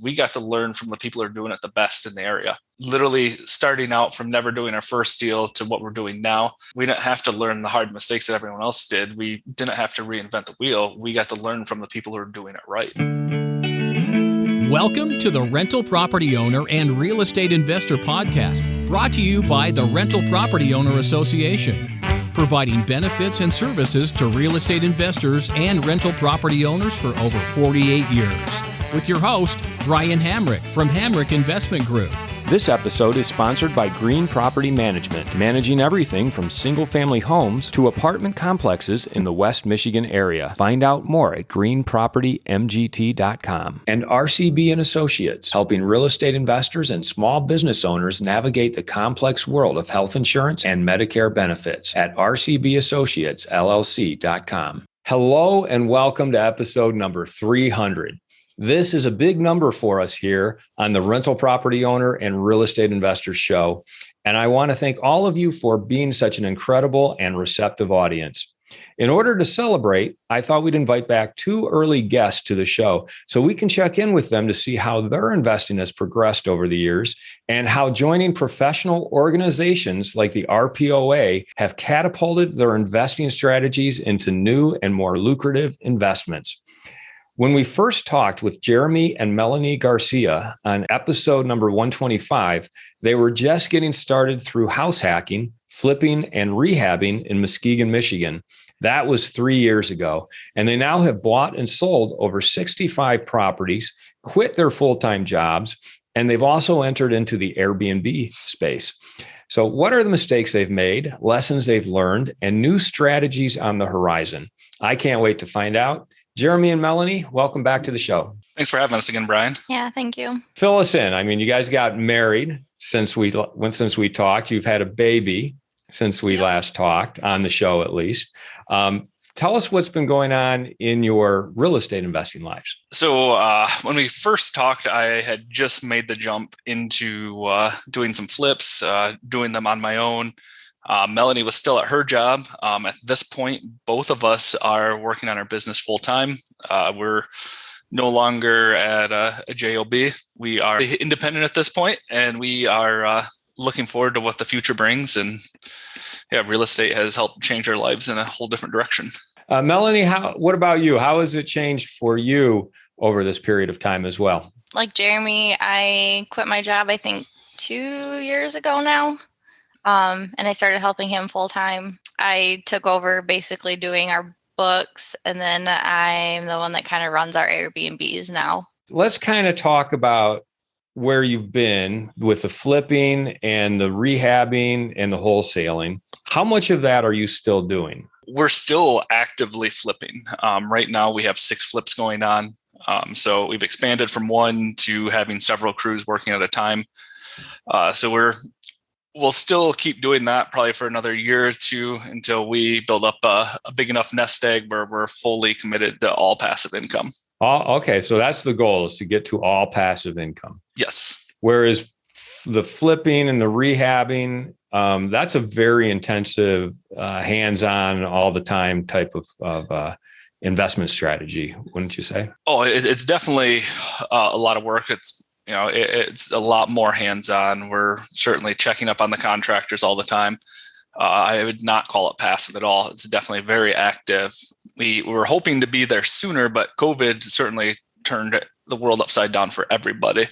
We got to learn from the people who are doing it the best in the area. Literally starting out from never doing our first deal to what we're doing now. We didn't have to learn the hard mistakes that everyone else did. We didn't have to reinvent the wheel. We got to learn from the people who are doing it right. Welcome to the Rental Property Owner and Real Estate Investor Podcast, brought to you by the Rental Property Owner Association, providing benefits and services to real estate investors and rental property owners for over 48 years. With your host, Brian Hamrick from Hamrick Investment Group. This episode is sponsored by Green Property Management, managing everything from single-family homes to apartment complexes in the West Michigan area. Find out more at greenpropertymgt.com. And RCB and Associates, helping real estate investors and small business owners navigate the complex world of health insurance and Medicare benefits at rcbassociatesllc.com. Hello and welcome to episode number 300. This is a big number for us here on the Rental Property Owner and Real Estate Investor Show. And I want to thank all of you for being such an incredible and receptive audience. In order to celebrate, I thought we'd invite back two early guests to the show so we can check in with them to see how their investing has progressed over the years and how joining professional organizations like the RPOA have catapulted their investing strategies into new and more lucrative investments. When we first talked with Jeremy and Melanie Garcia on episode number 125, they were just getting started through house hacking, flipping, and rehabbing in Muskegon, Michigan. That was 3 years ago. And they now have bought and sold over 65 properties, quit their full-time jobs, and they've also entered into the Airbnb space. So what are the mistakes they've made, lessons they've learned, and new strategies on the horizon? I can't wait to find out. Jeremy and Melanie, welcome back to the show. Thanks for having us again, Brian. Yeah, thank you. Fill us in. I mean, you guys got married since we talked. You've had a baby since we last talked on the show, at least. Tell us what's been going on in your real estate investing lives. So when we first talked, I had just made the jump into doing some flips, doing them on my own. Melanie was still at her job. At this point, both of us are working on our business full time. We're no longer at a JOB. We are independent at this point, and we are looking forward to what the future brings. And real estate has helped change our lives in a whole different direction. Melanie, what about you? How has it changed for you over this period of time as well? Like Jeremy, I quit my job, I think 2 years ago now. And I started helping him full time. I took over basically doing our books, and then I'm the one that kind of runs our Airbnbs now. Let's kind of talk about where you've been with the flipping and the rehabbing and the wholesaling. How much of that are you still doing? We're still actively flipping. Right now we have 6 flips going on. So we've expanded from one to having several crews working at a time. So we'll still keep doing that probably for another year or two until we build up a big enough nest egg where we're fully committed to all passive income. Okay. So that's the goal, is to get to all passive income. Yes. Whereas the flipping and the rehabbing, that's a very intensive, hands-on all the time type of investment strategy, wouldn't you say? Oh, it's definitely a lot of work. It's a lot more hands-on. We're certainly checking up on the contractors all the time. I would not call it passive at all. It's definitely very active. We were hoping to be there sooner, but COVID certainly turned the world upside down for everybody.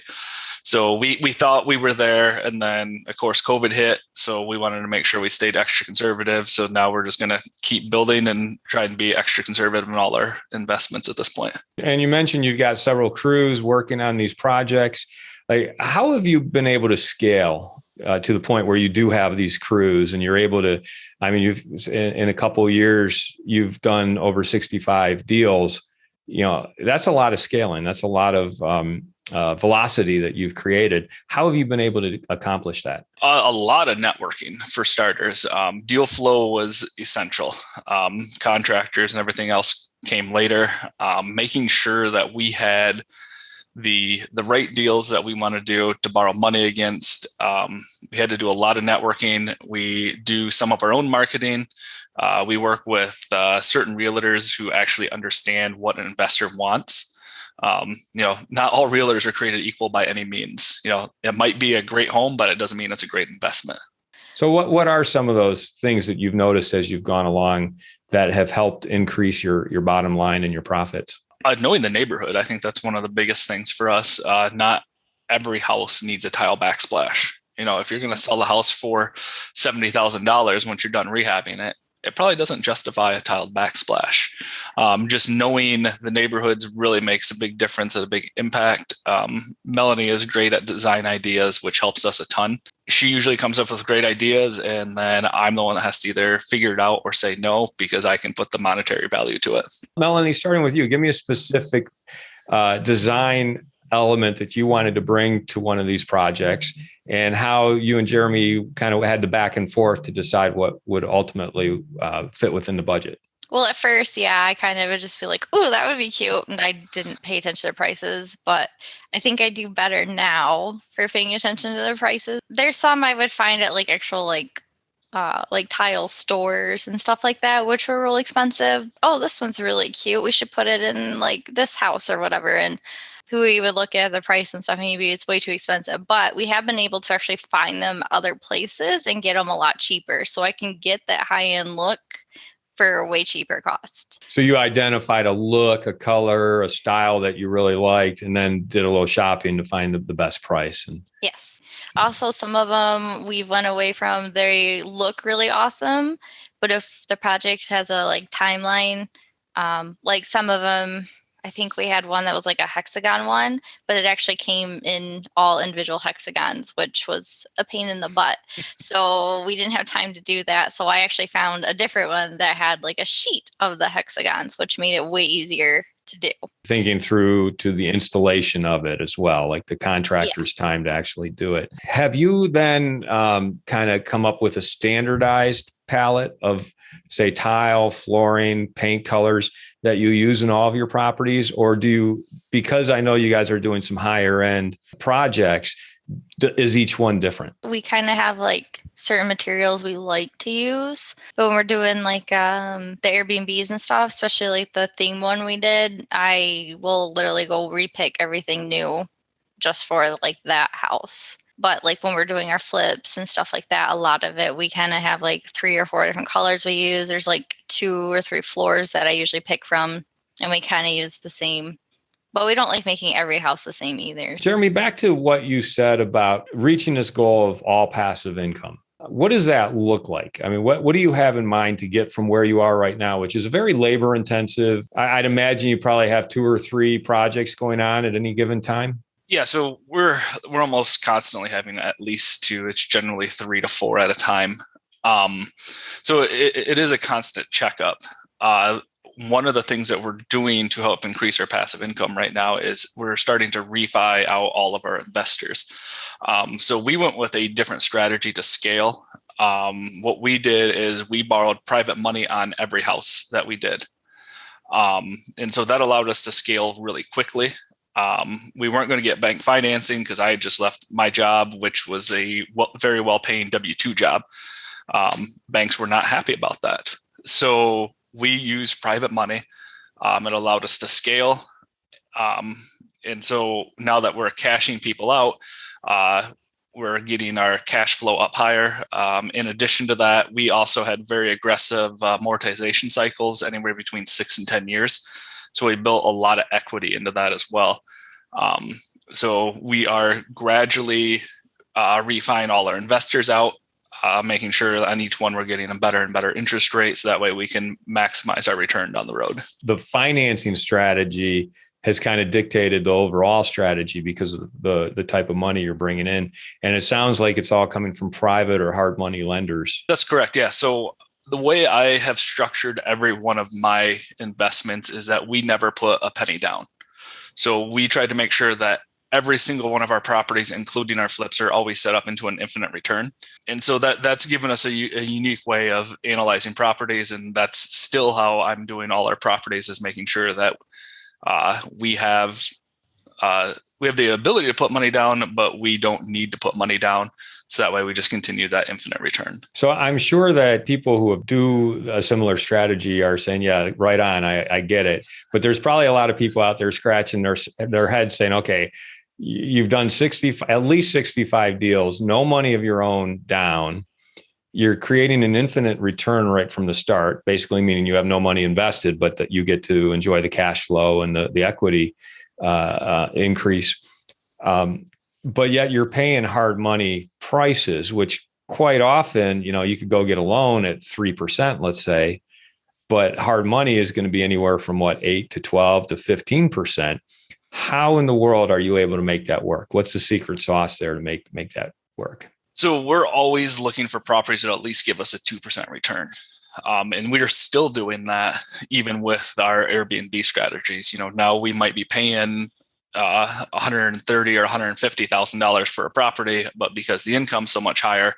So we thought we were there, and then of course COVID hit. So we wanted to make sure we stayed extra conservative. So now we're just going to keep building and try and be extra conservative in all our investments at this point. And you mentioned you've got several crews working on these projects. Like, how have you been able to scale to the point where you do have these crews and you're able to? I mean, you've in a couple of years you've done over 65 deals. That's a lot of scaling. That's a lot of velocity that you've created. How have you been able to accomplish that? A lot of networking, for starters. Deal flow was essential. Contractors and everything else came later. Making sure that we had the right deals that we want to do to borrow money against. We had to do a lot of networking. We do some of our own marketing. We work with certain realtors who actually understand what an investor wants. Not all realtors are created equal by any means. It might be a great home, but it doesn't mean it's a great investment. So what are some of those things that you've noticed as you've gone along that have helped increase your bottom line and your profits? Knowing the neighborhood, I think that's one of the biggest things for us. Not every house needs a tile backsplash. If you're going to sell the house for $70,000 once you're done rehabbing it, it probably doesn't justify a tiled backsplash. Just knowing the neighborhoods really makes a big difference and a big impact. Melanie is great at design ideas, which helps us a ton. She usually comes up with great ideas, and then I'm the one that has to either figure it out or say no, because I can put the monetary value to it. Melanie, starting with you, give me a specific design element that you wanted to bring to one of these projects, and how you and Jeremy kind of had the back and forth to decide what would ultimately fit within the budget. Well, at first, I kind of would just feel like, oh, that would be cute. And I didn't pay attention to prices, but I think I do better now for paying attention to the prices. There's some I would find at like actual like tile stores and stuff like that, which were really expensive. Oh, this one's really cute. We should put it in like this house or whatever. And who we would look at the price and stuff, maybe it's way too expensive, but we have been able to actually find them other places and get them a lot cheaper. So I can get that high-end look for a way cheaper cost. So you identified a look, a color, a style that you really liked, and then did a little shopping to find the best price. And yes. Also, some of them we went away from, they look really awesome, but if the project has a like timeline, like some of them, I think we had one that was like a hexagon one, but it actually came in all individual hexagons, which was a pain in the butt. So we didn't have time to do that. So I actually found a different one that had like a sheet of the hexagons, which made it way easier to do. Thinking through to the installation of it as well, like the contractor's time to actually do it. Have you then kind of come up with a standardized palette of, say, tile, flooring, paint colors that you use in all of your properties? Or do you, because I know you guys are doing some higher end projects, is each one different? We kind of have like certain materials we like to use, but when we're doing like the Airbnbs and stuff, especially like the theme one we did, I will literally go repick everything new just for like that house. But like when we're doing our flips and stuff like that, a lot of it, we kind of have like 3 or 4 different colors we use. There's like 2 or 3 floors that I usually pick from, and we kind of use the same. But we don't like making every house the same either. Jeremy, back to what you said about reaching this goal of all passive income. What does that look like? I mean, what do you have in mind to get from where you are right now, which is a very labor intensive? I'd imagine you probably have 2 or 3 projects going on at any given time. Yeah, so we're almost constantly having at least 2. It's generally 3 to 4 at a time. So it is a constant checkup. One of the things that we're doing to help increase our passive income right now is we're starting to refi out all of our investors. So we went with a different strategy to scale. What we did is we borrowed private money on every house that we did. And so that allowed us to scale really quickly. We weren't going to get bank financing because I had just left my job, which was a very well-paying W-2 job. Banks were not happy about that. So we used private money. It allowed us to scale. And so now that we're cashing people out, we're getting our cash flow up higher. In addition to that, we also had very aggressive amortization cycles, anywhere between 6 and 10 years. So we built a lot of equity into that as well. So we are gradually refining all our investors out, making sure on each one we're getting a better and better interest rate. So that way we can maximize our return down the road. The financing strategy has kind of dictated the overall strategy because of the type of money you're bringing in. And it sounds like it's all coming from private or hard money lenders. That's correct. Yeah. So the way I have structured every one of my investments is that we never put a penny down. So we tried to make sure that every single one of our properties, including our flips, are always set up into an infinite return. And so that's given us a unique way of analyzing properties. And that's still how I'm doing all our properties, is making sure that we have we have the ability to put money down, but we don't need to put money down. So that way we just continue that infinite return. So I'm sure that people who do a similar strategy are saying, yeah, right on, I get it. But there's probably a lot of people out there scratching their head saying, okay, you've done at least 65 deals, no money of your own down. You're creating an infinite return right from the start, basically meaning you have no money invested, but that you get to enjoy the cash flow and the equity increase. But yet you're paying hard money prices, which quite often, you could go get a loan at 3%, let's say, but hard money is going to be anywhere from 8 to 12 to 15%. How in the world are you able to make that work? What's the secret sauce there to make that work? So we're always looking for properties that at least give us a 2% return. And we are still doing that even with our Airbnb strategies. Now we might be paying $130,000 or $150,000 for a property, but because the income's so much higher,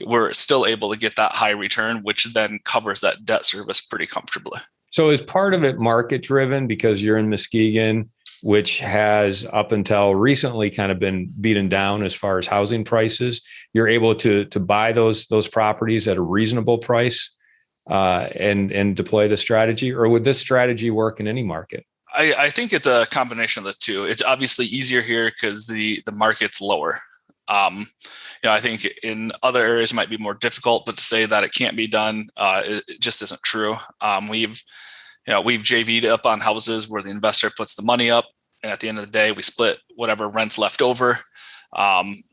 we're still able to get that high return, which then covers that debt service pretty comfortably. So is part of it market driven because you're in Muskegon, which has up until recently kind of been beaten down as far as housing prices? You're able to buy those properties at a reasonable price and deploy the strategy, or would this strategy work in any market? I think it's a combination of the two. It's obviously easier here because the market's lower. I think in other areas it might be more difficult, but to say that it can't be done, it just isn't true. We've JV'd up on houses where the investor puts the money up, and at the end of the day, we split whatever rent's left over.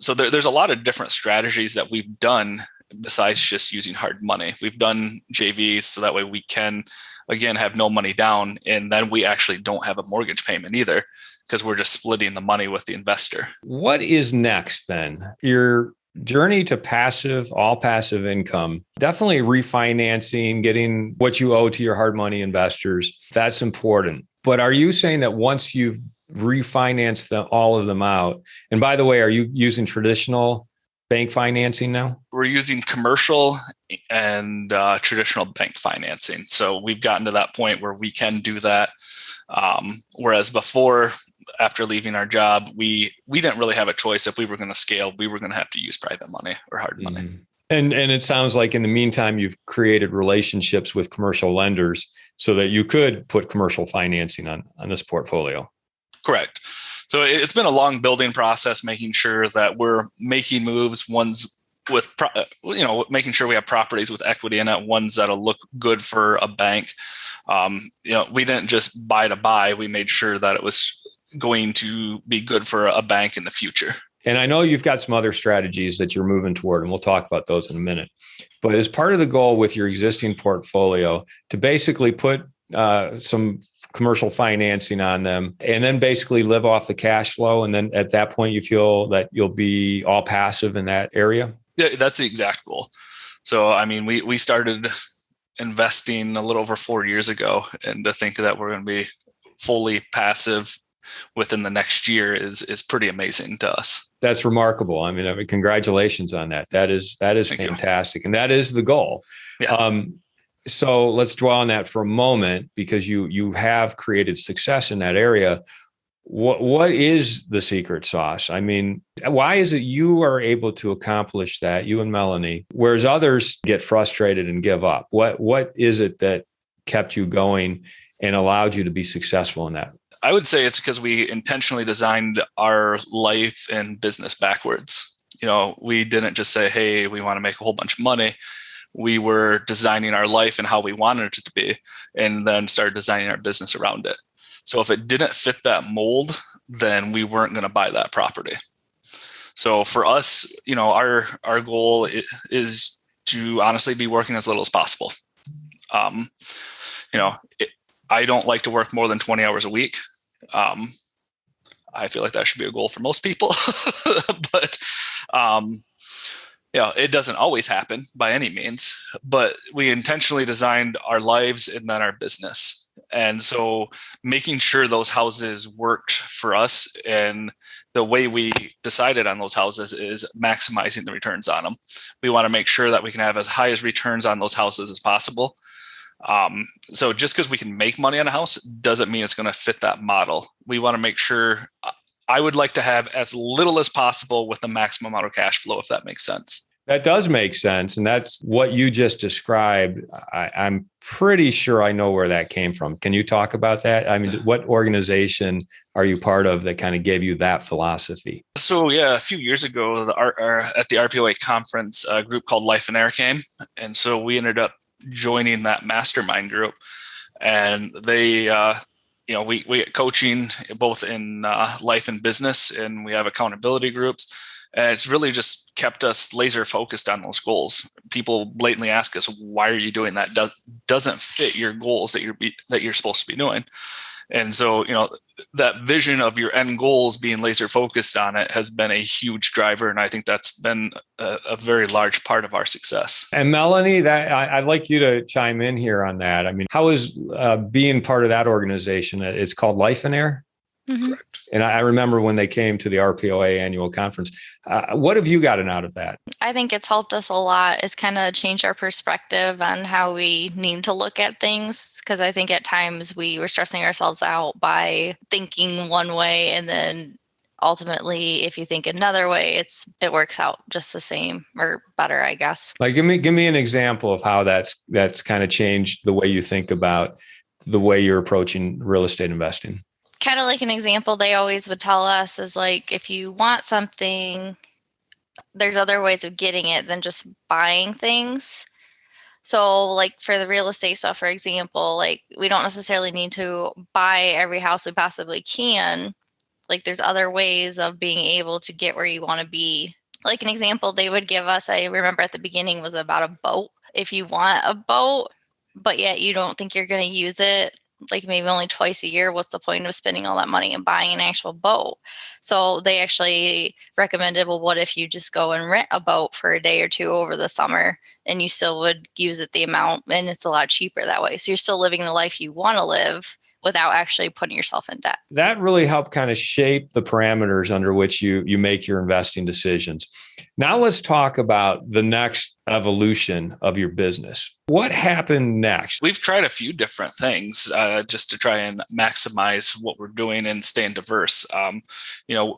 So there's a lot of different strategies that we've done besides just using hard money. We've done JVs so that way we can, again, have no money down, and then we actually don't have a mortgage payment either because we're just splitting the money with the investor. What is next then? Your journey to all passive income, definitely refinancing, getting what you owe to your hard money investors. That's important. But are you saying that once you've refinanced all of them out, and by the way, are you using traditional bank financing now? We're using commercial and traditional bank financing. So we've gotten to that point where we can do that. Whereas before, after leaving our job, we didn't really have a choice. If we were going to scale, we were going to have to use private money or hard money. Mm-hmm. And it sounds like in the meantime, you've created relationships with commercial lenders so that you could put commercial financing on this portfolio. Correct. So it's been a long building process, making sure that we're making moves, ones with, making sure we have properties with equity in it, ones that'll look good for a bank. We didn't just buy to buy. We made sure that it was going to be good for a bank in the future. And I know you've got some other strategies that you're moving toward, and we'll talk about those in a minute. But as part of the goal with your existing portfolio to basically put some commercial financing on them and then basically live off the cash flow. And then at that point, you feel that you'll be all passive in that area? Yeah, that's the exact goal. So, we started investing a little over 4 years ago, and to think that we're going to be fully passive within the next year is pretty amazing to us. That's remarkable. Congratulations on that. That is fantastic. And that is the goal. Yeah. So let's dwell on that for a moment, because you have created success in that area. What is the secret sauce? Why is it you are able to accomplish that, you and Melanie, whereas others get frustrated and give up? What is it that kept you going and allowed you to be successful in that? I would say it's because we intentionally designed our life and business backwards. We didn't just say, hey, we want to make a whole bunch of money. We were designing our life and how we wanted it to be, and then started designing our business around it. So if it didn't fit that mold, then we weren't going to buy that property. So for us, our goal is to honestly be working as little as possible. I don't like to work more than 20 hours a week. I feel like that should be a goal for most people, but it doesn't always happen by any means, but we intentionally designed our lives and then our business. And so making sure those houses worked for us, and the way we decided on those houses is maximizing the returns on them. We want to make sure that we can have as high as returns on those houses as possible. So just because we can make money on a house doesn't mean it's going to fit that model. We want to make sure I would like to have as little as possible with the maximum amount of cash flow, if that makes sense. That does make sense. And that's what you just described. I'm pretty sure I know where that came from. Can you talk about that? I mean, what organization are you part of that kind of gave you that philosophy? So yeah, a few years ago, at the RPOA conference, a group called Life and Air came. And so we ended up joining that mastermind group. And they, we get coaching both in life and business, and we have accountability groups. And it's really just kept us laser focused on those goals. People blatantly ask us, why are you doing that? Doesn't fit your goals that you're supposed to be doing. And so, that vision of your end goals being laser focused on it has been a huge driver. And I think that's been a very large part of our success. And Melanie, I'd like you to chime in here on that. I mean, how is being part of that organization? It's called Life and Air? Mm-hmm. Correct. And I remember when they came to the RPOA annual conference. What have you gotten out of that? I think it's helped us a lot. It's kind of changed our perspective on how we need to look at things. Because I think at times we were stressing ourselves out by thinking one way, and then ultimately, if you think another way, it works out just the same or better, I guess. Like, give me an example of how that's kind of changed the way you think about the way you're approaching real estate investing. Kind of like an example they always would tell us is like, if you want something, there's other ways of getting it than just buying things. So like for the real estate stuff, for example, like we don't necessarily need to buy every house we possibly can. Like there's other ways of being able to get where you want to be. Like an example they would give us, I remember at the beginning, was about a boat. If you want a boat, but yet you don't think you're going to use it, like maybe only twice a year, what's the point of spending all that money and buying an actual boat? So they actually recommended, well, what if you just go and rent a boat for a day or two over the summer, and you still would use it the amount, and it's a lot cheaper that way. So you're still living the life you want to live without actually putting yourself in debt. That really helped kind of shape the parameters under which you make your investing decisions. Now let's talk about the next evolution of your business. What happened next? We've tried a few different things just to try and maximize what we're doing and staying diverse.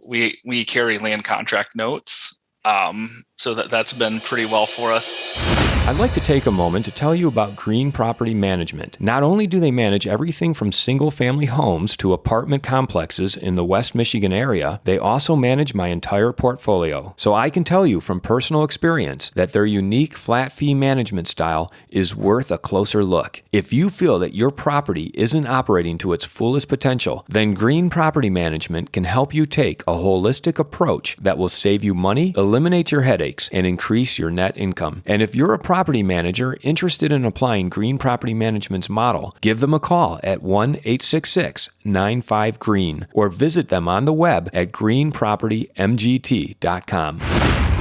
We carry land contract notes. So that's been pretty well for us. I'd like to take a moment to tell you about Green Property Management. Not only do they manage everything from single-family homes to apartment complexes in the West Michigan area, they also manage my entire portfolio. So I can tell you from personal experience that their unique flat fee management style is worth a closer look. If you feel that your property isn't operating to its fullest potential, then Green Property Management can help you take a holistic approach that will save you money, eliminate your headaches, and increase your net income. And if you're a property manager interested in applying Green Property Management's model, give them a call at 1-866-95-GREEN or visit them on the web at greenpropertymgt.com.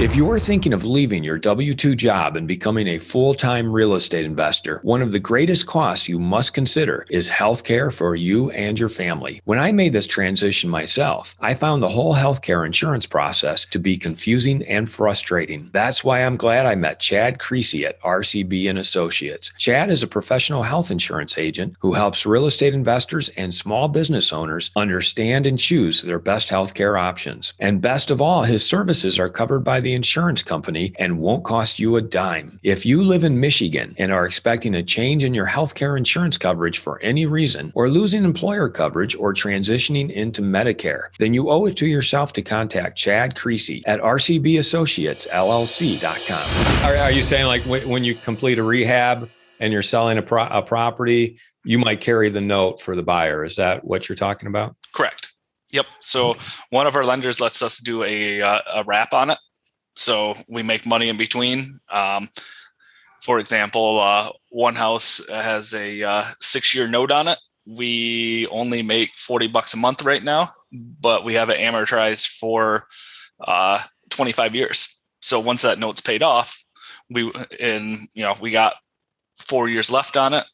If you're thinking of leaving your W-2 job and becoming a full-time real estate investor, one of the greatest costs you must consider is healthcare for you and your family. When I made this transition myself, I found the whole healthcare insurance process to be confusing and frustrating. That's why I'm glad I met Chad Creasy at RCB and Associates. Chad is a professional health insurance agent who helps real estate investors and small business owners understand and choose their best healthcare options. And best of all, his services are covered by the insurance company and won't cost you a dime. If you live in Michigan and are expecting a change in your healthcare insurance coverage for any reason, or losing employer coverage or transitioning into Medicare, then you owe it to yourself to contact Chad Creasy at rcbassociatesllc.com. Are you saying like when you complete a rehab and you're selling a property, you might carry the note for the buyer? Is that what you're talking about? Correct. Yep. So one of our lenders lets us do a wrap on it. So we make money in between. For example, one house has a 6-year note on it. We only make $40 a month right now, but we have it amortized for 25 years. So once that note's paid off, we got 4 years left on it.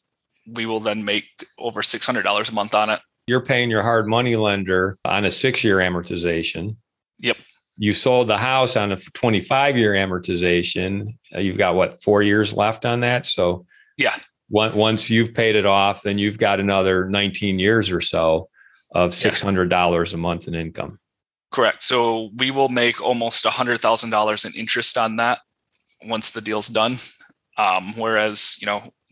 We will then make over $600 a month on it. You're paying your hard money lender on a 6-year amortization. Yep. You sold the house on a 25-year amortization. You've got 4 years left on that. So yeah, once you've paid it off, then you've got another 19 years or so of $600 a month in income. Correct. So we will make almost $100,000 in interest on that once the deal's done. Whereas,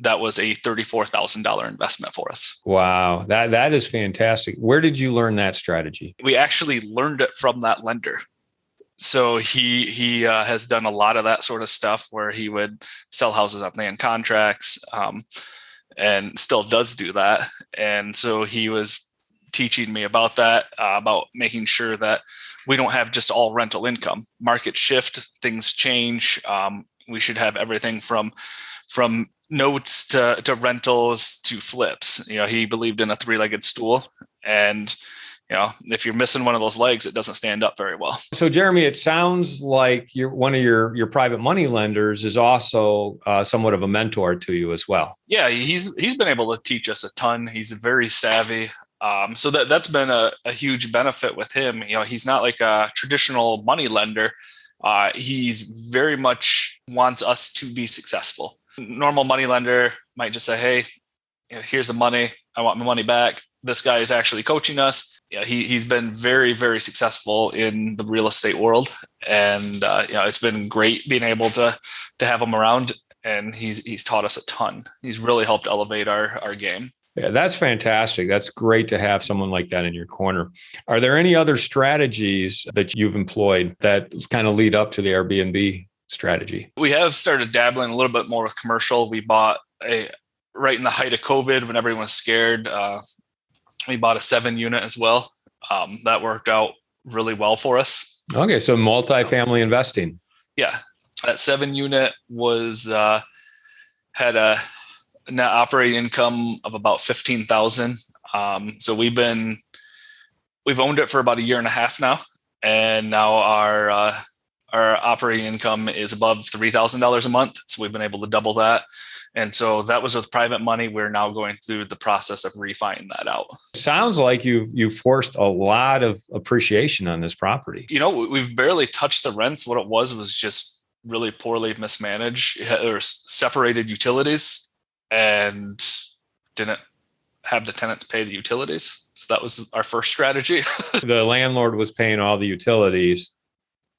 that was a $34,000 investment for us. Wow. That is fantastic. Where did you learn that strategy? We actually learned it from that lender. So he has done a lot of that sort of stuff where he would sell houses on land contracts, and still does do that. And so he was teaching me about that, about making sure that we don't have just all rental income. Market shift, things change. We should have everything from notes to rentals to flips. He believed in a three-legged stool, and if you're missing one of those legs, it doesn't stand up very well. So Jeremy, it sounds like one of your private money lenders is also somewhat of a mentor to you as well. Yeah, he's been able to teach us a ton. He's very savvy. So that's been a huge benefit with him. He's not like a traditional money lender. He's very much wants us to be successful. Normal money lender might just say, hey, here's the money. I want my money back. This guy is actually coaching us. Yeah, he's been very, very successful in the real estate world. And, it's been great being able to have him around. And he's taught us a ton. He's really helped elevate our game. Yeah, that's fantastic. That's great to have someone like that in your corner. Are there any other strategies that you've employed that kind of lead up to the Airbnb strategy? We have started dabbling a little bit more with commercial. We bought right in the height of COVID when everyone was scared. We bought a 7-unit as well. That worked out really well for us. Okay, so multifamily investing. Yeah, that 7-unit was had a net operating income of about $15,000. So we've owned it for about a year and a half now, and now our operating income is above $3,000 a month. So we've been able to double that. And so that was with private money. We're now going through the process of refining that out. Sounds like you forced a lot of appreciation on this property. We've barely touched the rents. What it was just really poorly mismanaged. There were separated utilities and didn't have the tenants pay the utilities. So that was our first strategy. The landlord was paying all the utilities.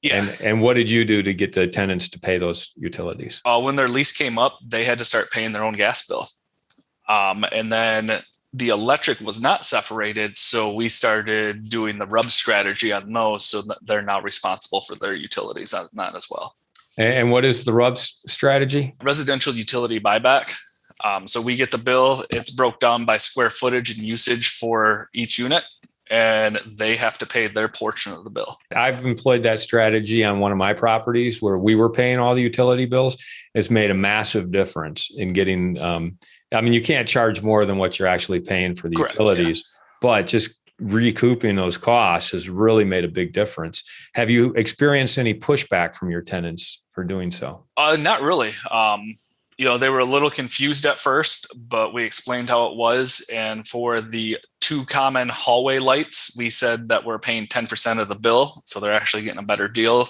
Yeah. And what did you do to get the tenants to pay those utilities? When their lease came up, they had to start paying their own gas bill. And then the electric was not separated. So we started doing the RUB strategy on those so that they're now responsible for their utilities on that as well. And what is the RUB strategy? Residential utility buyback. So we get the bill, it's broke down by square footage and usage for each unit, and they have to pay their portion of the bill. I've employed that strategy on one of my properties where we were paying all the utility bills. It's made a massive difference in getting, you can't charge more than what you're actually paying for the Correct, utilities, but just recouping those costs has really made a big difference. Have you experienced any pushback from your tenants for doing so? Not really. They were a little confused at first, but we explained how it was. And for the 2 common hallway lights, we said that we're paying 10% of the bill. So they're actually getting a better deal.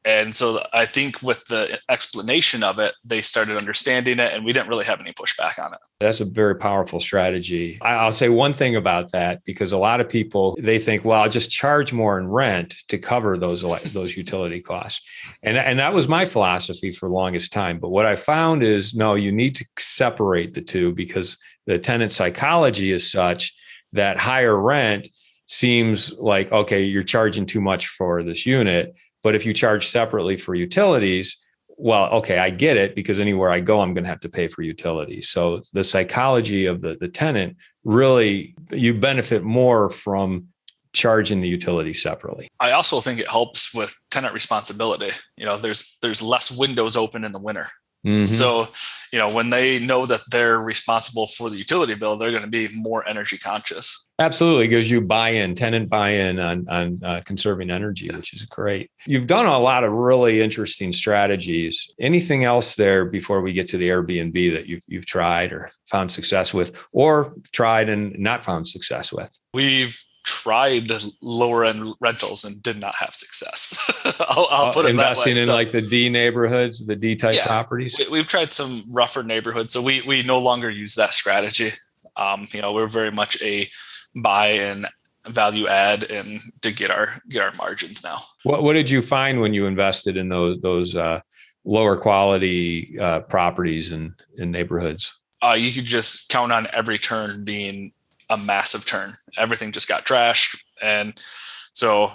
And so I think with the explanation of it, they started understanding it, and we didn't really have any pushback on it. That's a very powerful strategy. I'll say one thing about that, because a lot of people, they think, well, I'll just charge more in rent to cover those utility costs. And that was my philosophy for the longest time. But what I found is, no, you need to separate the two, because the tenant psychology is such that higher rent seems like, okay, you're charging too much for this unit. But if you charge separately for utilities, well, okay, I get it, because anywhere I go, I'm going to have to pay for utilities. So the psychology of the tenant, really, you benefit more from charging the utility separately. I also think it helps with tenant responsibility. There's less windows open in the winter. Mm-hmm. So, when they know that they're responsible for the utility bill, they're going to be more energy conscious. Absolutely. Because you tenant buy-in on conserving energy, which is great. You've done a lot of really interesting strategies. Anything else there before we get to the Airbnb that you've tried or found success with, or tried and not found success with? We've tried the lower end rentals and did not have success. I'll put it investing that way. In like the D neighborhoods, the D type properties. We've tried some rougher neighborhoods, so we no longer use that strategy. We're very much a buy and value add and to get our margins now. What did you find when you invested in those lower quality properties in neighborhoods? You could just count on every turn being a massive turn. Everything just got trashed, and so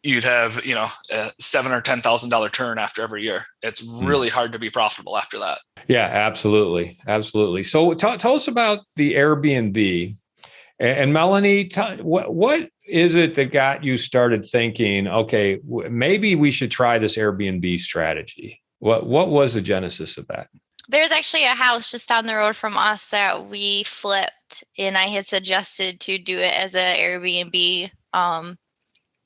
you'd have a $7,000 or $10,000 turn after every year. It's really hard to be profitable after that. Yeah, absolutely. So tell us about the Airbnb. And Melanie, what is it that got you started thinking, okay, maybe we should try this Airbnb strategy? What was the genesis of that? There's actually a house just down the road from us that we flipped, and I had suggested to do it as an Airbnb.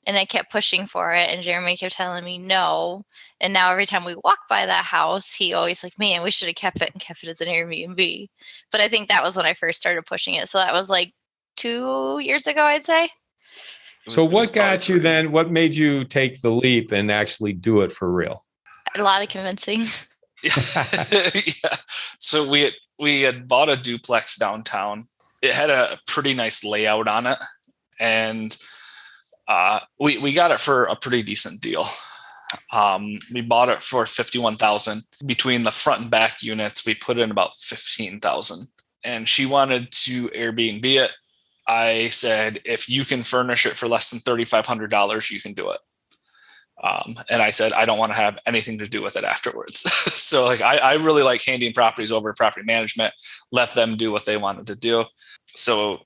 And I kept pushing for it, and Jeremy kept telling me no. And now every time we walk by that house, he always like, man, we should have kept it as an Airbnb. But I think that was when I first started pushing it. So that was like 2 years ago, I'd say. So what got you then? What made you take the leap and actually do it for real? A lot of convincing. Yeah. So we had bought a duplex downtown. It had a pretty nice layout on it, and we got it for a pretty decent deal. We bought it for $51,000. Between the front and back units, we put in about $15,000. And she wanted to Airbnb it. I said, if you can furnish it for less than $3,500, you can do it. And I said, I don't want to have anything to do with it afterwards. So I really like handing properties over to property management, let them do what they wanted to do. So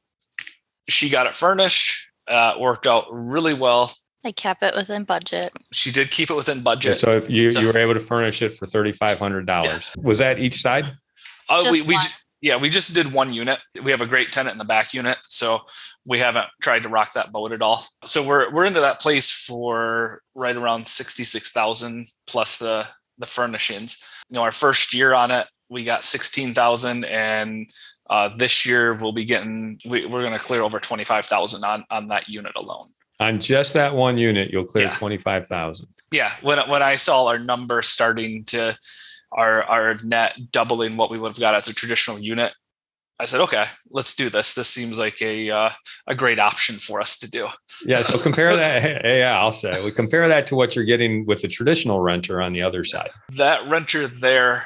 she got it furnished, worked out really well. I kept it within budget. She did keep it within budget. So if you were able to furnish it for $3,500, yeah. Was that each side? We just did one unit. We have a great tenant in the back unit, so we haven't tried to rock that boat at all. So we're into that place for right around $66,000 plus the furnishings. Our first year on it, we got $16,000, and this year we'll be getting. We're going to clear over $25,000 on that unit alone. On just that one unit, you'll clear $25,000. Yeah, when I saw our number starting to. Our net doubling what we would have got as a traditional unit, I said, okay, let's do this. This seems like a great option for us to do. Yeah. So compare that. I'll say we compare that to what you're getting with the traditional renter on the other side. That renter there,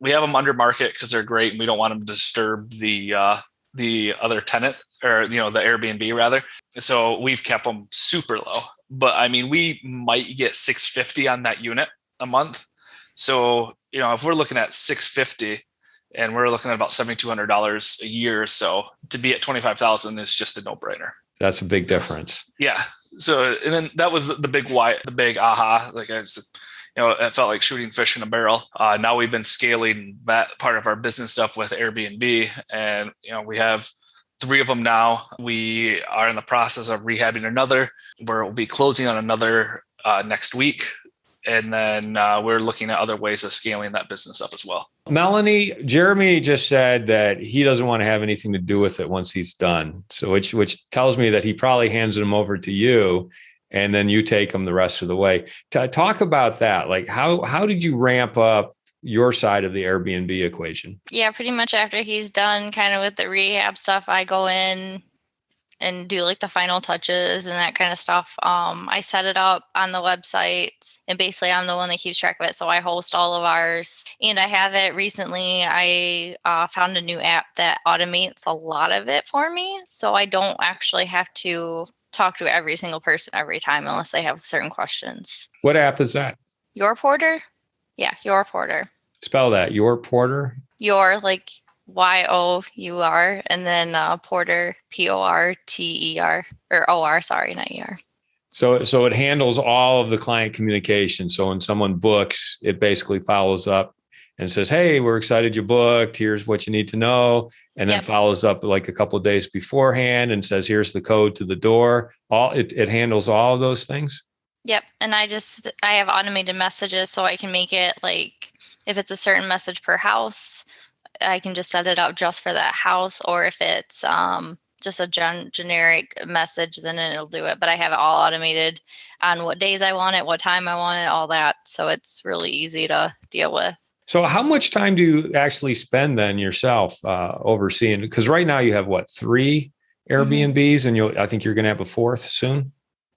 we have them under market because they're great, and we don't want them to disturb the other tenant, or the Airbnb rather. So we've kept them super low. But I mean, we might get $650 on that unit a month. So, if we're looking at $650 and we're looking at about $7,200 a year, so to be at $25,000 is just a no-brainer. That's a big difference. Yeah. So, and then that was the big why, the big aha. Like I just, it felt like shooting fish in a barrel. Now we've been scaling that part of our business up with Airbnb, and we have 3 of them now. We are in the process of rehabbing another, where we'll be closing on another next week. And then we're looking at other ways of scaling that business up as well. Melanie, Jeremy just said that he doesn't want to have anything to do with it once he's done. So which tells me that he probably hands them over to you, and then you take them the rest of the way. Talk about that. Like how did you ramp up your side of the Airbnb equation? Yeah, pretty much after he's done kind of with the rehab stuff, I go in and do like the final touches and that kind of stuff. I set it up on the website, and basically I'm the one that keeps track of it. So I host all of ours, and I have it recently. I found a new app that automates a lot of it for me. So I don't actually have to talk to every single person every time unless they have certain questions. What app is that? Your Porter? Yeah, Your Porter. Spell that. Your Porter? Your, like YOUR, and then Porter, PORTER, or OR, sorry, not ER. So it handles all of the client communication. So when someone books, it basically follows up and says, hey, we're excited you booked. Here's what you need to know. And then follows up like a couple of days beforehand and says, here's the code to the door. It handles all of those things. Yep. And I have automated messages, so I can make it like, if it's a certain message per house, I can just set it up just for that house, or if it's just a generic message, then it'll do it. But I have it all automated on what days I want it, what time I want it, all that. So it's really easy to deal with. So how much time do you actually spend then yourself overseeing? Because right now you have 3 Airbnbs, and I think you're going to have a fourth soon.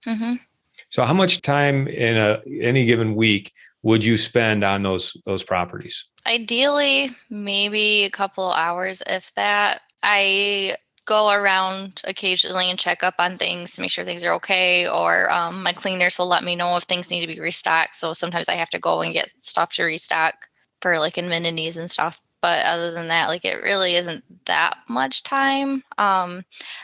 Mm-hmm. So how much time in any given week would you spend on those properties? Ideally, maybe a couple hours, if that. I go around occasionally and check up on things to make sure things are okay, or my cleaners will let me know if things need to be restocked. So sometimes I have to go and get stuff to restock for like amenities and stuff. But other than that, like it really isn't that much time.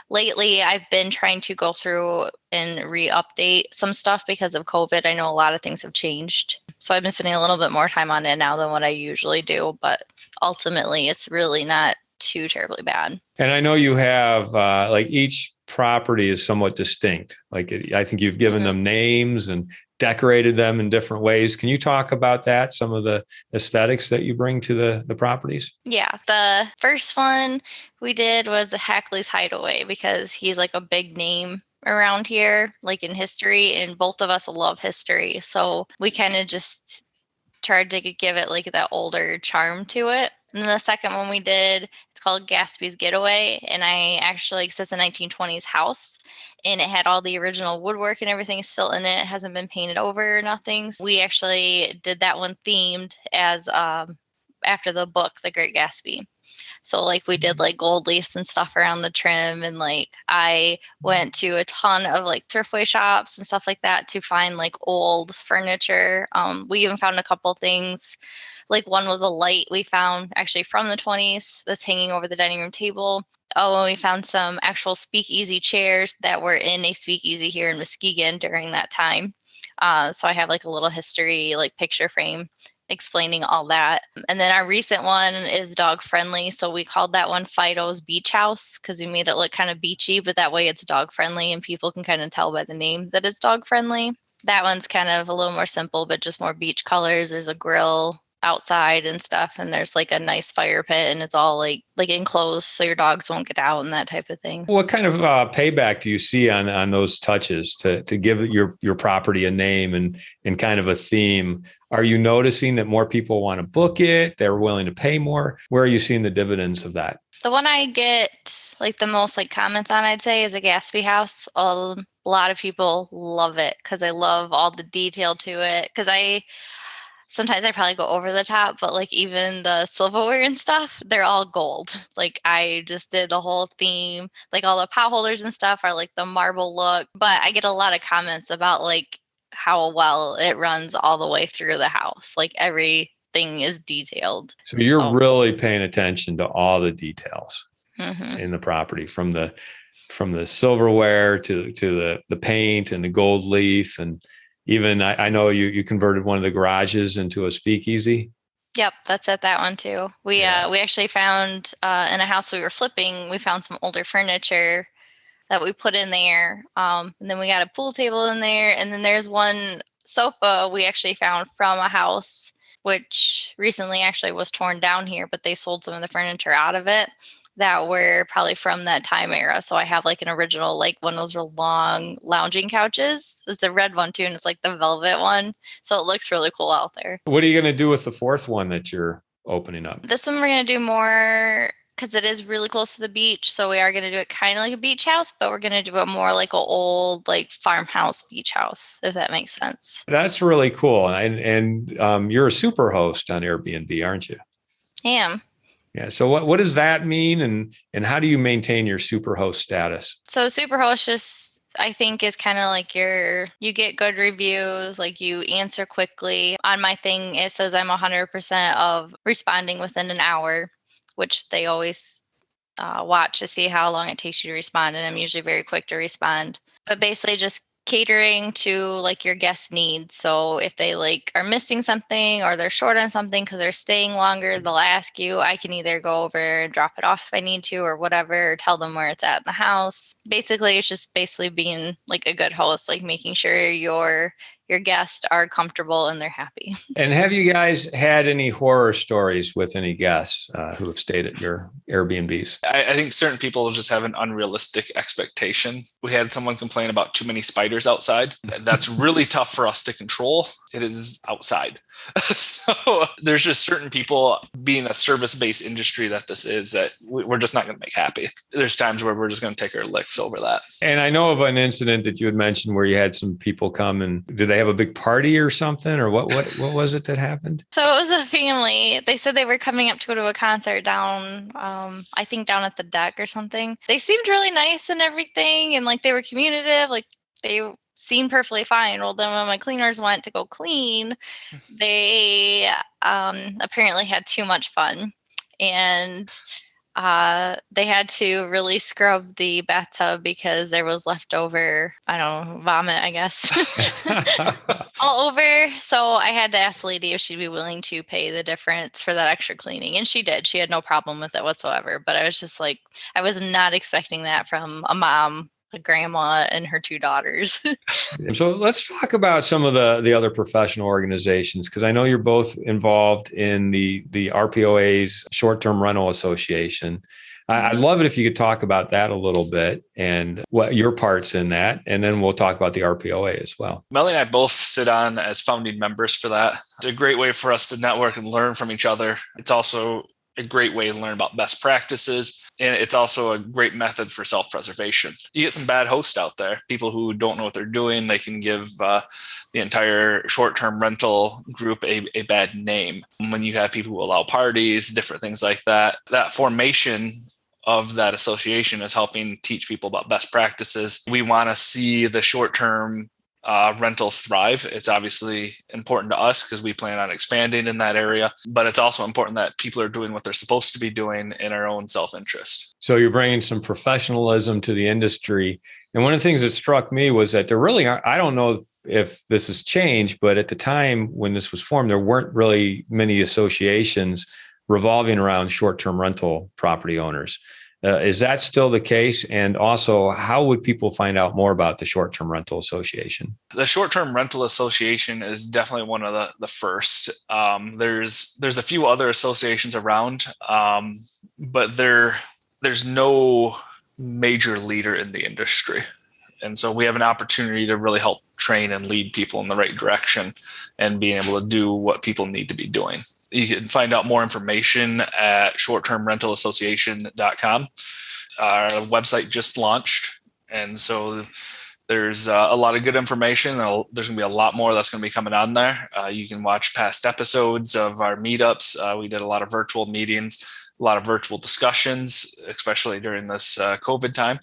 Lately, I've been trying to go through and re-update some stuff because of COVID. I know a lot of things have changed. So I've been spending a little bit more time on it now than what I usually do. But ultimately, it's really not too terribly bad. And I know you have like each property is somewhat distinct. I think you've given them names and decorated them in different ways. Can you talk about that? Some of the aesthetics that you bring to the properties? Yeah. The first one we did was Hackley's Hideaway because he's like a big name around here, like in history, and both of us love history. So we kind of just tried to give it like that older charm to it. And then the second one we did, it's called Gatsby's Getaway. And it's a 1920s house, and it had all the original woodwork and everything still in it. It hasn't been painted over or nothing. So we actually did that one themed as after the book, The Great Gatsby. So like we did like gold leafs and stuff around the trim, and like I went to a ton of like thriftway shops and stuff like that to find like old furniture. We even found a couple things. Like one was a light we found actually from the 20s that's hanging over the dining room table. Oh, and we found some actual speakeasy chairs that were in a speakeasy here in Muskegon during that time. So I have like a little history, like picture frame explaining all that. And then our recent one is dog friendly. So we called that one Fido's Beach House because we made it look kind of beachy, but that way it's dog friendly and people can kind of tell by the name that it's dog friendly. That one's kind of a little more simple, but just more beach colors. There's a grill outside and stuff, and there's like a nice fire pit, and it's all like enclosed so your dogs won't get out and that type of thing. What kind of payback do you see on those touches to give your property a name and kind of a theme? Are you noticing that more people want to book it? They're willing to pay more? Where are you seeing the dividends of that? The one I get like the most like comments on, I'd say, is a Gatsby house. A lot of people love it because I love all the detail to it. Because sometimes I probably go over the top, but like even the silverware and stuff, they're all gold. Like I just did the whole theme, like all the pot holders and stuff are like the marble look. But I get a lot of comments about like how well it runs all the way through the house. Like everything is detailed. So you're really paying attention to all the details in the property, from the silverware to the paint and the gold leaf, and even I know you converted one of the garages into a speakeasy. Yep, that's at that one too. We actually found in a house we were flipping, we found some older furniture that we put in there. And then we got a pool table in there. And then there's one sofa we actually found from a house, which recently actually was torn down here, but they sold some of the furniture out of it that were probably from that time era. So I have like an original, like one of those real long lounging couches. It's a red one too, and it's like the velvet one. So it looks really cool out there. What are you going to do with the fourth one that you're opening up? This one we're going to do more because it is really close to the beach. So we are going to do it kind of like a beach house, but we're going to do it more like an old like farmhouse beach house, if that makes sense. That's really cool. And you're a super host on Airbnb, aren't you? I am. Yeah. So what does that mean? And how do you maintain your superhost status? So superhost just, I think, is kind of like you get good reviews, like you answer quickly. On my thing, it says I'm 100% of responding within an hour, which they always watch to see how long it takes you to respond. And I'm usually very quick to respond. But basically just catering to like your guest needs. So if they like are missing something or they're short on something because they're staying longer, they'll ask you. I can either go over and drop it off if I need to or whatever, or tell them where it's at in the house. Basically, it's just being like a good host, like making sure your your guests are comfortable and they're happy. And have you guys had any horror stories with any guests who have stayed at your Airbnbs? I think certain people just have an unrealistic expectation. We had someone complain about too many spiders outside. That's really tough for us to control. It is outside. So there's just certain people, being a service-based industry that this is, that we're just not going to make happy. There's times where we're just going to take our licks over that. And I know of an incident that you had mentioned where you had some people come, and did they have a big party or something, or what was it that happened? So it was a family. They said they were coming up to go to a concert down, I think down at the deck or something. They seemed really nice and everything, and like they were communicative, like they seemed perfectly fine. Well, then when my cleaners went to go clean, they apparently had too much fun, and they had to really scrub the bathtub because there was leftover, I don't know, vomit, I guess, all over. So I had to ask the lady if she'd be willing to pay the difference for that extra cleaning. And she did. She had no problem with it whatsoever. But I was just like, I was not expecting that from a mom, a grandma, and her two daughters. So let's talk about some of the other professional organizations, because I know you're both involved in the RPOA's Short-Term Rental Association. I'd love it if you could talk about that a little bit and what your part's in that. And then we'll talk about the RPOA as well. Melanie and I both sit on as founding members for that. It's a great way for us to network and learn from each other. It's also a great way to learn about best practices. And it's also a great method for self-preservation. You get some bad hosts out there, people who don't know what they're doing. They can give the entire short-term rental group a bad name. When you have people who allow parties, different things like that, that formation of that association is helping teach people about best practices. We want to see the short-term rentals thrive. It's obviously important to us because we plan on expanding in that area, but it's also important that people are doing what they're supposed to be doing in our own self-interest. So you're bringing some professionalism to the industry. And one of the things that struck me was that there really are, I don't know if this has changed, but at the time when this was formed, there weren't really many associations revolving around short-term rental property owners. Is that still the case? And also, how would people find out more about the Short-Term Rental Association? The Short-Term Rental Association is definitely one of the first. There's a few other associations around, but there's no major leader in the industry. And so we have an opportunity to really help train and lead people in the right direction and being able to do what people need to be doing. You can find out more information at shorttermrentalassociation.com. Our website just launched. And so there's a lot of good information. There's going to be a lot more that's going to be coming on there. You can watch past episodes of our meetups. We did a lot of virtual meetings, a lot of virtual discussions, especially during this COVID time.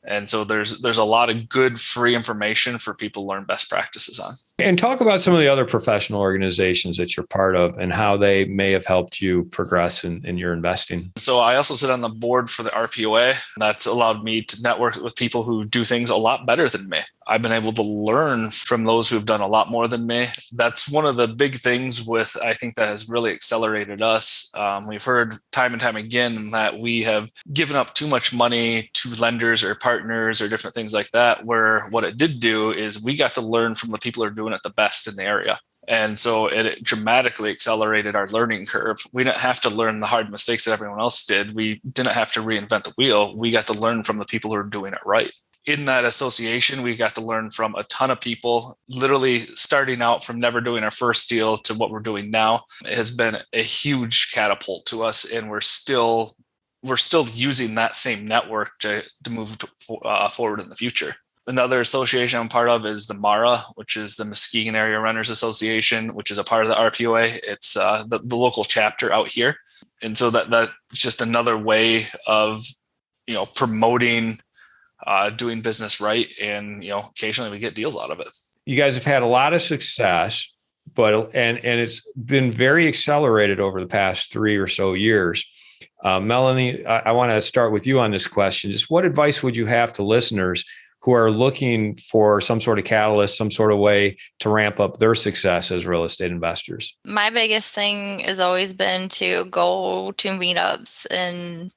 And so there's a lot of good free information for people to learn best practices on. And talk about some of the other professional organizations that you're part of and how they may have helped you progress in your investing. So I also sit on the board for the RPOA. That's allowed me to network with people who do things a lot better than me. I've been able to learn from those who've done a lot more than me. That's one of the big things I think that has really accelerated us. We've heard time and time again that we have given up too much money to lenders or partners or different things like that, where what it did do is we got to learn from the people who are doing it the best in the area. And so it dramatically accelerated our learning curve. We didn't have to learn the hard mistakes that everyone else did. We didn't have to reinvent the wheel. We got to learn from the people who are doing it right. In that association, we got to learn from a ton of people, literally starting out from never doing our first deal to what we're doing now. It has been a huge catapult to us, and we're still using that same network to move forward in the future. Another association I'm part of is the MARA, which is the Muskegon Area Renters Association, which is a part of the RPOA. It's the local chapter out here. And so that's just another way of, promoting doing business right. And, occasionally we get deals out of it. You guys have had a lot of success, but it's been very accelerated over the past 3 or so years. Melanie, I want to start with you on this question. Just what advice would you have to listeners who are looking for some sort of catalyst, some sort of way to ramp up their success as real estate investors? My biggest thing has always been to go to meetups and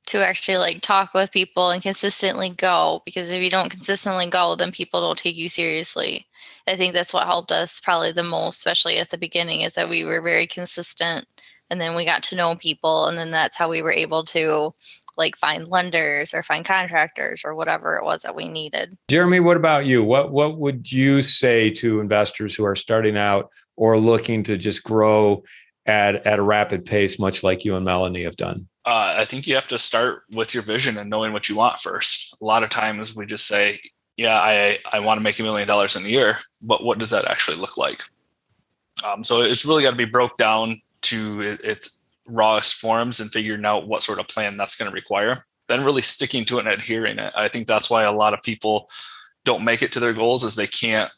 to actually like talk with people and consistently go, because if you don't consistently go, then people don't take you seriously. I think that's what helped us probably the most, especially at the beginning, is that we were very consistent, and then we got to know people, and then that's how we were able to like find lenders or find contractors or whatever it was that we needed. Jeremy, what about you? What would you say to investors who are starting out or looking to just grow at a rapid pace, much like you and Melanie have done? I think you have to start with your vision and knowing what you want first. A lot of times we just say, yeah, I want to make $1 million in a year, but what does that actually look like? So it's really got to be broke down to its rawest forms and figuring out what sort of plan that's going to require. Then really sticking to it and adhering it. I think that's why a lot of people don't make it to their goals, is they can't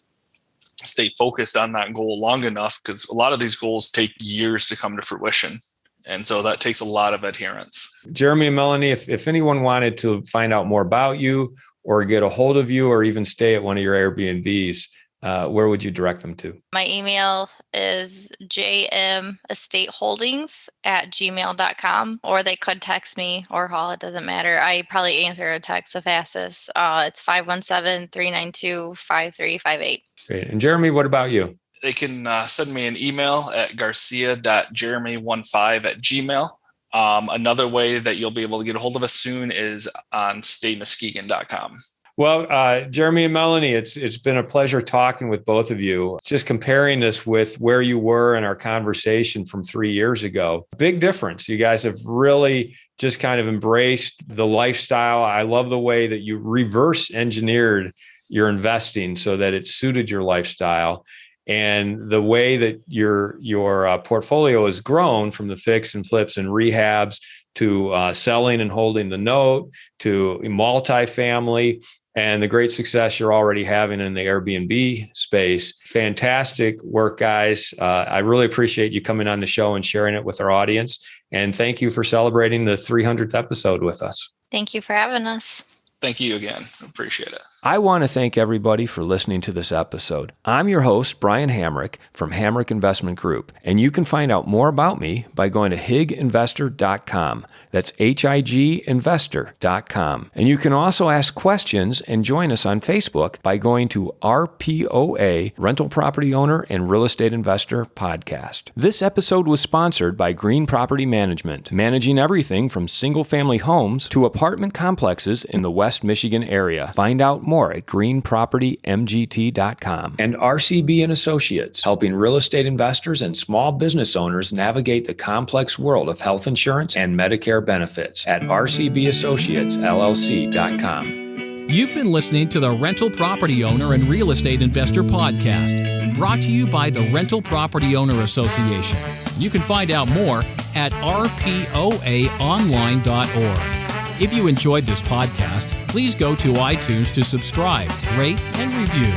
stay focused on that goal long enough, because a lot of these goals take years to come to fruition. And so that takes a lot of adherence. Jeremy and Melanie, if anyone wanted to find out more about you or get a hold of you or even stay at one of your Airbnbs, where would you direct them to? My email is jmestateholdings@gmail.com, or they could text me or call. It doesn't matter. I probably answer a text the fastest. It's 517-392-5358. Great. And Jeremy, what about you? They can send me an email at garcia.jeremy15@gmail. Another way that you'll be able to get a hold of us soon is on staymuskegon.com. Well, Jeremy and Melanie, it's been a pleasure talking with both of you. Just comparing this with where you were in our conversation from 3 years ago. Big difference. You guys have really just kind of embraced the lifestyle. I love the way that you reverse engineered your investing so that it suited your lifestyle. And the way that your portfolio has grown from the fix and flips and rehabs to selling and holding the note to multifamily, and the great success you're already having in the Airbnb space. Fantastic work, guys. I really appreciate you coming on the show and sharing it with our audience. And thank you for celebrating the 300th episode with us. Thank you for having us. Thank you again. Appreciate it. I want to thank everybody for listening to this episode. I'm your host, Brian Hamrick from Hamrick Investment Group, and you can find out more about me by going to higinvestor.com. That's higinvestor.com. And you can also ask questions and join us on Facebook by going to RPOA, Rental Property Owner and Real Estate Investor Podcast. This episode was sponsored by Green Property Management, managing everything from single-family homes to apartment complexes in the West Michigan area. Find out more at greenpropertymgt.com. And RCB and Associates, helping real estate investors and small business owners navigate the complex world of health insurance and Medicare benefits at rcbassociatesllc.com. You've been listening to the Rental Property Owner and Real Estate Investor Podcast, brought to you by the Rental Property Owner Association. You can find out more at rpoaonline.org. If you enjoyed this podcast, please go to iTunes to subscribe, rate, and review.